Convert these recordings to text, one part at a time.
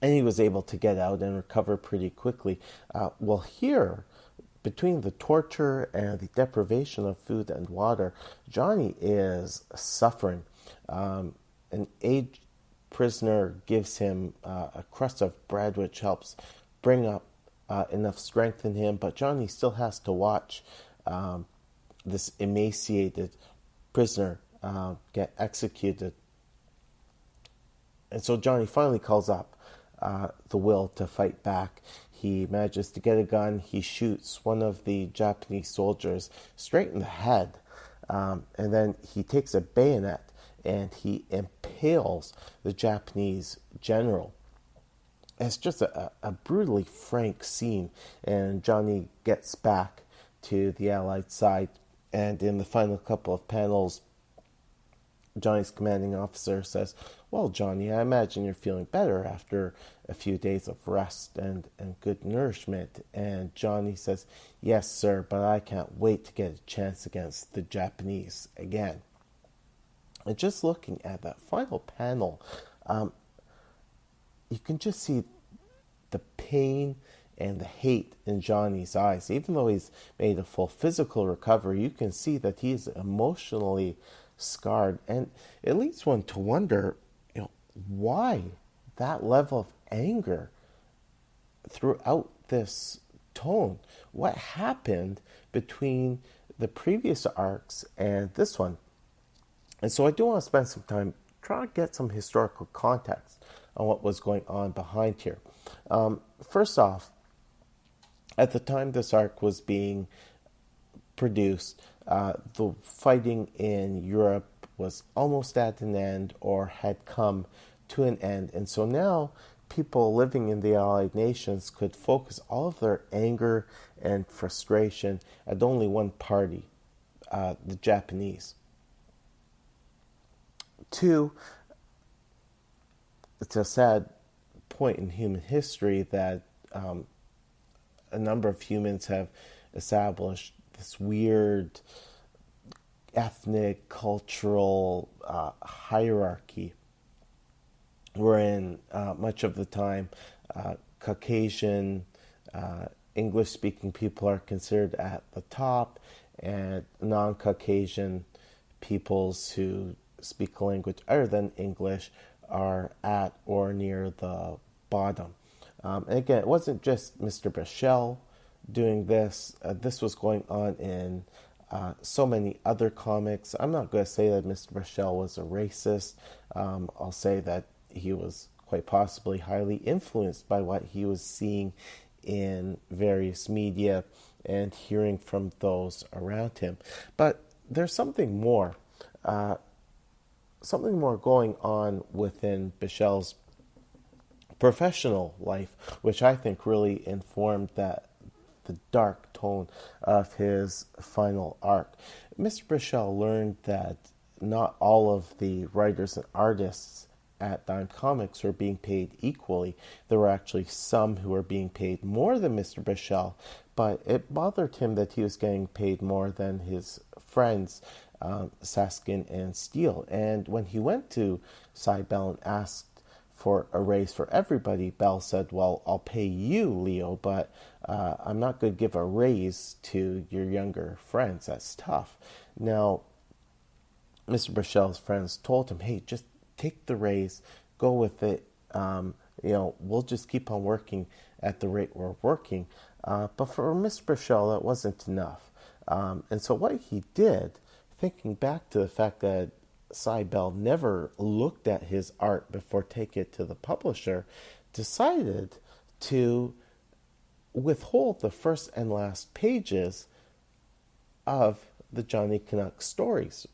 and he was able to get out and recover pretty quickly. Well, here, between the torture and the deprivation of food and water, Johnny is suffering. An aged prisoner gives him a crust of bread, which helps bring up enough strength in him, but Johnny still has to watch this emaciated prisoner get executed. And so Johnny finally calls up the will to fight back. He manages to get a gun. He shoots one of the Japanese soldiers straight in the head. And then he takes a bayonet and he impales the Japanese general. It's just a brutally frank scene. And Johnny gets back to the Allied side. And in the final couple of panels, Johnny's commanding officer says, "Well, Johnny, I imagine you're feeling better after a few days of rest and good nourishment." And Johnny says, "Yes, sir, but I can't wait to get a chance against the Japanese again." And just looking at that final panel, you can just see the pain and the hate in Johnny's eyes. Even though he's made a full physical recovery, you can see that he's emotionally scarred, and it leads one to wonder, why that level of anger throughout this tone. What happened between the previous arcs and this one? And so I do want to spend some time trying to get some historical context on what was going on behind here. First off, at the time this arc was being produced, the fighting in Europe was almost at an end or had come to an end. And so now people living in the Allied nations could focus all of their anger and frustration at only one party, the Japanese. Two, it's a sad point in human history that a number of humans have established this weird ethnic, cultural hierarchy wherein much of the time Caucasian, English-speaking people are considered at the top, and non-Caucasian peoples who speak a language other than English are at or near the bottom. And again, it wasn't just Mr. Bachle doing this. This was going on in so many other comics. I'm not going to say that Mr. Bachle was a racist. I'll say that he was quite possibly highly influenced by what he was seeing in various media and hearing from those around him. But there's something more going on within Bachle's professional life, which I think really informed the dark tone of his final arc. Mr. Bachle learned that not all of the writers and artists at Dime Comics were being paid equally. There were actually some who were being paid more than Mr. Bachle, but it bothered him that he was getting paid more than his friends, Saskin and Steele. And when he went to Cy Bell and asked for a raise for everybody, Bell said, "Well, I'll pay you, Leo, but I'm not going to give a raise to your younger friends. That's tough." Now, Mr. Bachle's friends told him, "Hey, just take the raise, go with it. We'll just keep on working at the rate we're working." But for Mr. Bachle, that wasn't enough. And so what he did, thinking back to the fact that Cy Bell never looked at his art before taking it to the publisher, decided to withhold the first and last pages of the Johnny Canuck stories,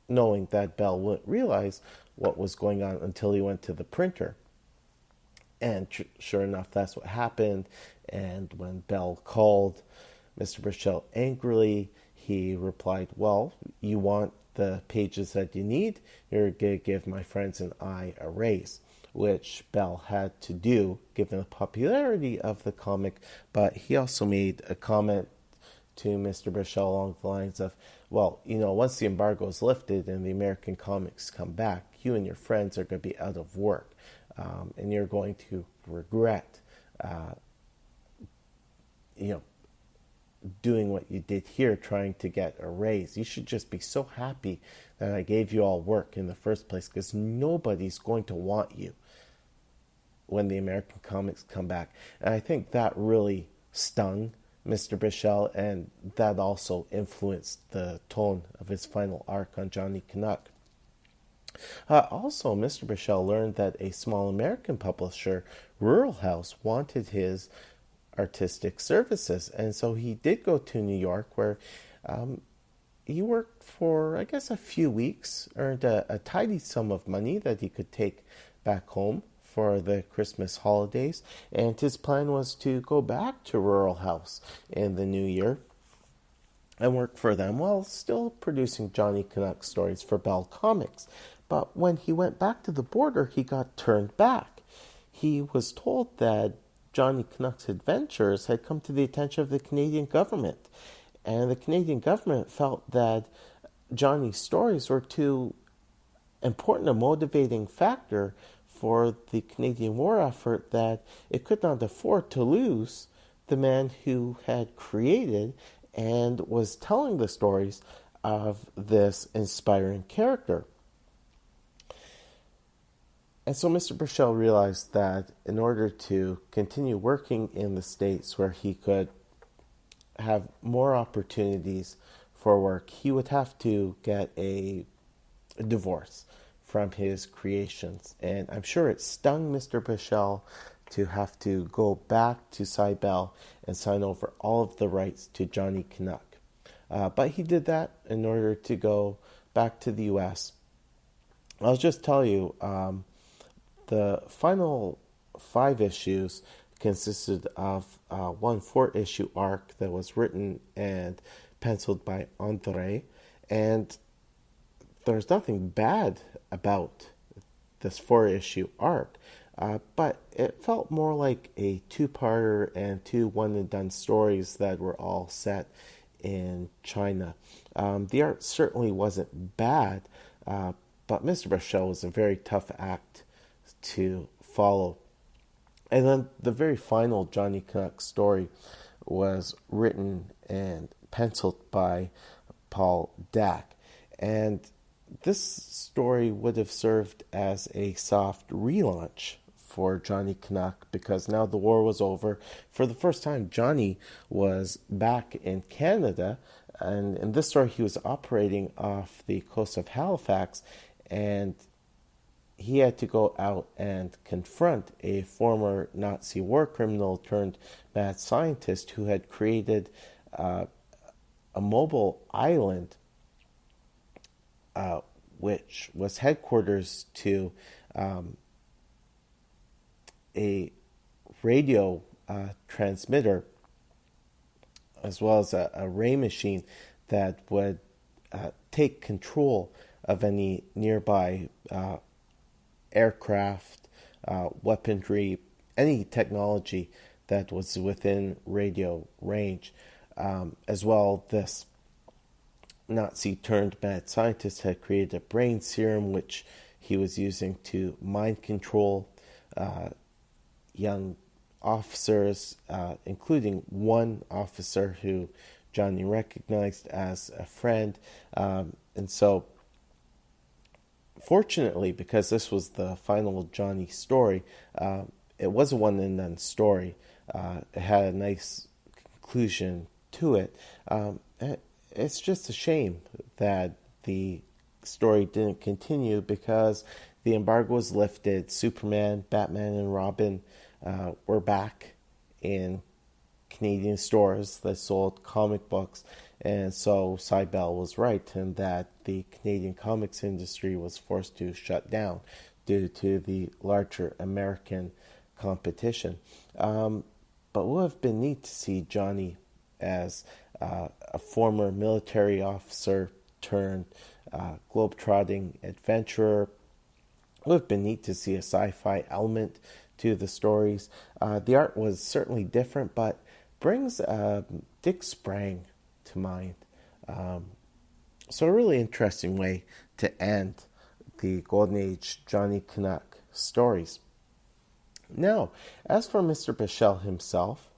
knowing that Bell wouldn't realize what was going on until he went to the printer. And sure enough, that's what happened. And when Bell called Mr. Bachle angrily, he replied, "Well, you want the pages that you need, you're going to give my friends and I a raise," which Bell had to do given the popularity of the comic. But he also made a comment to Mr. Bachle along the lines of, "Well, once the embargo is lifted and the American comics come back, you and your friends are going to be out of work. and you're going to regret, you know, doing what you did here, trying to get a raise. You should just be so happy that I gave you all work in the first place, because nobody's going to want you when the American comics come back. And I think that really stung Mr. Bachle, and that also influenced the tone of his final arc on Johnny Canuck. Also, Mr. Bachle learned that a small American publisher, Rural House, wanted his artistic services, and so he did go to New York, where he worked for, I guess, a few weeks, earned a tidy sum of money that he could take back home for the Christmas holidays, and his plan was to go back to Rural House in the new year and work for them while still producing Johnny Canuck stories for Bell Comics. But when he went back to the border, he got turned back. He was told that Johnny Canuck's adventures had come to the attention of the Canadian government, and the Canadian government felt that Johnny's stories were too important a motivating factor for the Canadian war effort, that it could not afford to lose the man who had created and was telling the stories of this inspiring character. And so Mr. Bachle realized that in order to continue working in the States, where he could have more opportunities for work, he would have to get a divorce from his creations. And I'm sure it stung Mr. Bachle to have to go back to Cybele and sign over all of the rights to Johnny Canuck. But he did that in order to go back to the U.S. I'll just tell you, the final 5 issues consisted of one 4-issue arc that was written and penciled by André, and there's nothing bad about this 4-issue arc, but it felt more like a 2-parter and 2 one-and-done stories that were all set in China. The art certainly wasn't bad, but Mr. Bachle was a very tough act to follow. And then the very final Johnny Canuck story was written and penciled by Paul Dack. And this story would have served as a soft relaunch for Johnny Canuck, because now the war was over. For the first time, Johnny was back in Canada, and in this story he was operating off the coast of Halifax, and he had to go out and confront a former Nazi war criminal turned mad scientist who had created a mobile island which was headquarters to a radio transmitter, as well as a ray machine that would take control of any nearby aircraft, weaponry, any technology that was within radio range. As well, this Nazi turned mad scientist had created a brain serum which he was using to mind control young officers, including one officer who Johnny recognized as a friend. And so, fortunately, because this was the final Johnny story, it was a one-and-done story. It had a nice conclusion to it. It's just a shame that the story didn't continue, because the embargo was lifted. Superman, Batman, and Robin were back in Canadian stores that sold comic books, and so Cybele was right in that the Canadian comics industry was forced to shut down due to the larger American competition. But it would have been neat to see Johnny as a former military officer turned globe-trotting adventurer. It would have been neat to see a sci-fi element to the stories. The art was certainly different, but brings Dick Sprang to mind. So a really interesting way to end the Golden Age Johnny Canuck stories. Now, as for Mr. Bachle himself,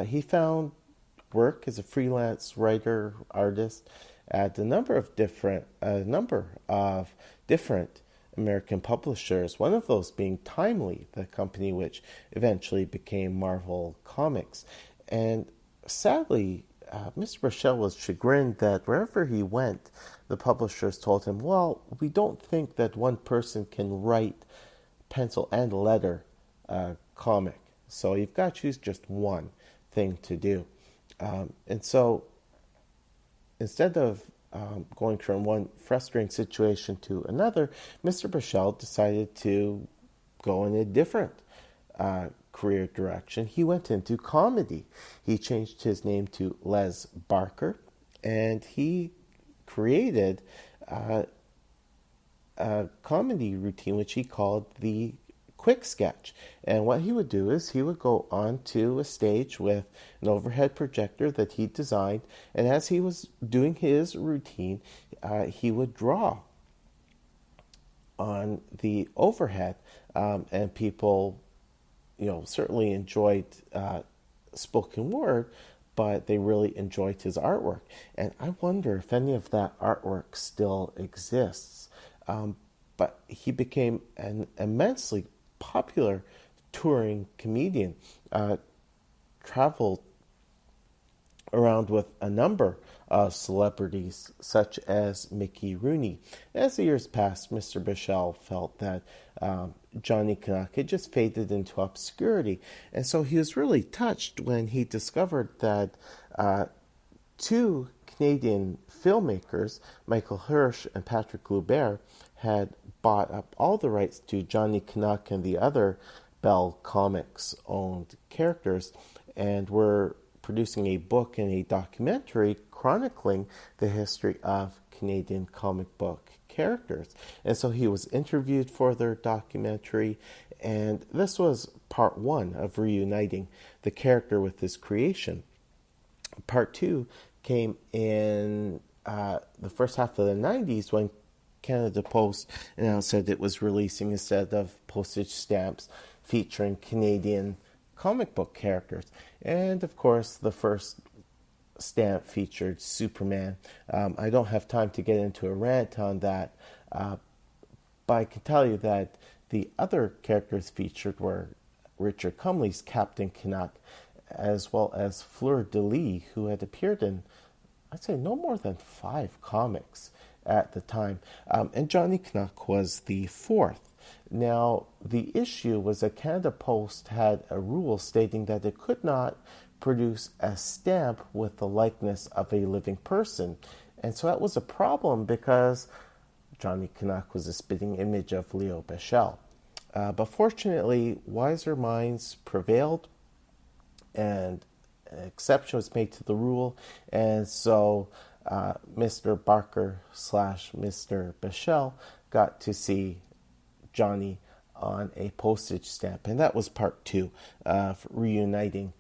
he found work as a freelance writer, artist at a number of different American publishers. One of those being Timely, the company which eventually became Marvel Comics. And sadly, Mr. Bachle was chagrined that wherever he went, the publishers told him, "Well, we don't think that one person can write pencil and letter comic. So you've got to choose just one thing to do." And so instead of going from one frustrating situation to another, Mr. Bachle decided to go in a different career direction. He went into comedy. He changed his name to Les Barker, and he created a comedy routine which he called the quick sketch. And what he would do is he would go onto a stage with an overhead projector that he designed, and as he was doing his routine, he would draw on the overhead, and people, certainly enjoyed spoken word, but they really enjoyed his artwork. And I wonder if any of that artwork still exists. But he became an immensely popular touring comedian, traveled around with a number of celebrities such as Mickey Rooney. As the years passed, Mr. Bachle felt that Johnny Canuck had just faded into obscurity, and so he was really touched when he discovered that two Canadian filmmakers, Michael Hirsch and Patrick Loubert, had bought up all the rights to Johnny Canuck and the other Bell Comics owned characters, and were producing a book and a documentary chronicling the history of Canadian comic book characters. And so he was interviewed for their documentary, and this was part one of reuniting the character with his creation. Part two came in the first half of the 90s when Canada Post announced that it was releasing a set of postage stamps featuring Canadian comic book characters. And of course, the first stamp featured Superman. I don't have time to get into a rant on that, but I can tell you that the other characters featured were Richard Cumley's Captain Canuck, as well as Fleur de Lis, who had appeared in, I'd say, no more than 5 comics at the time. And Johnny Canuck was the fourth. Now, the issue was that Canada Post had a rule stating that it could not produce a stamp with the likeness of a living person. And so that was a problem because Johnny Canuck was a spitting image of Leo Bachle. But fortunately, wiser minds prevailed, and an exception was made to the rule. And so Mr. Barker / Mr. Bachle got to see Johnny on a postage stamp. And that was part two of reuniting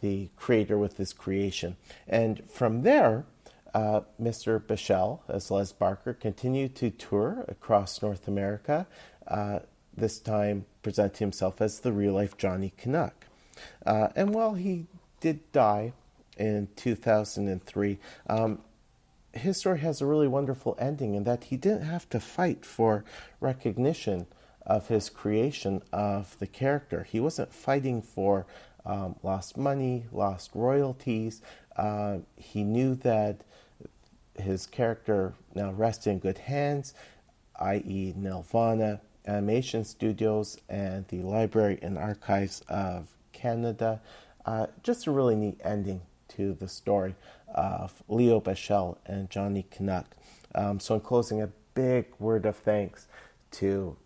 the creator with his creation. And from there, Mr. Bachle, as Les Barker, continued to tour across North America, this time presenting himself as the real-life Johnny Canuck. And while he did die in 2003, his story has a really wonderful ending in that he didn't have to fight for recognition of his creation of the character. He wasn't fighting for lost money, lost royalties. He knew that his character now rested in good hands, i.e. Nelvana Animation Studios and the Library and Archives of Canada. Just a really neat ending to the story of Leo Bachle and Johnny Canuck. So in closing, a big word of thanks to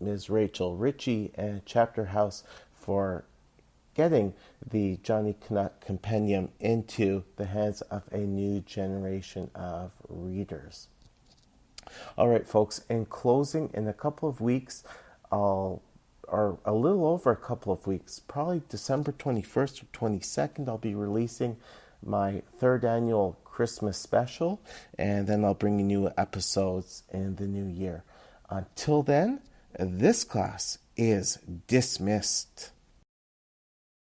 Ms. Rachel Ritchie and Chapter House for getting the Johnny Canuck compendium into the hands of a new generation of readers. All right, folks, in closing, in a couple of weeks, or a little over a couple of weeks, probably December 21st or 22nd, I'll be releasing my 3rd annual Christmas special, and then I'll bring you new episodes in the new year. Until then, this class is dismissed.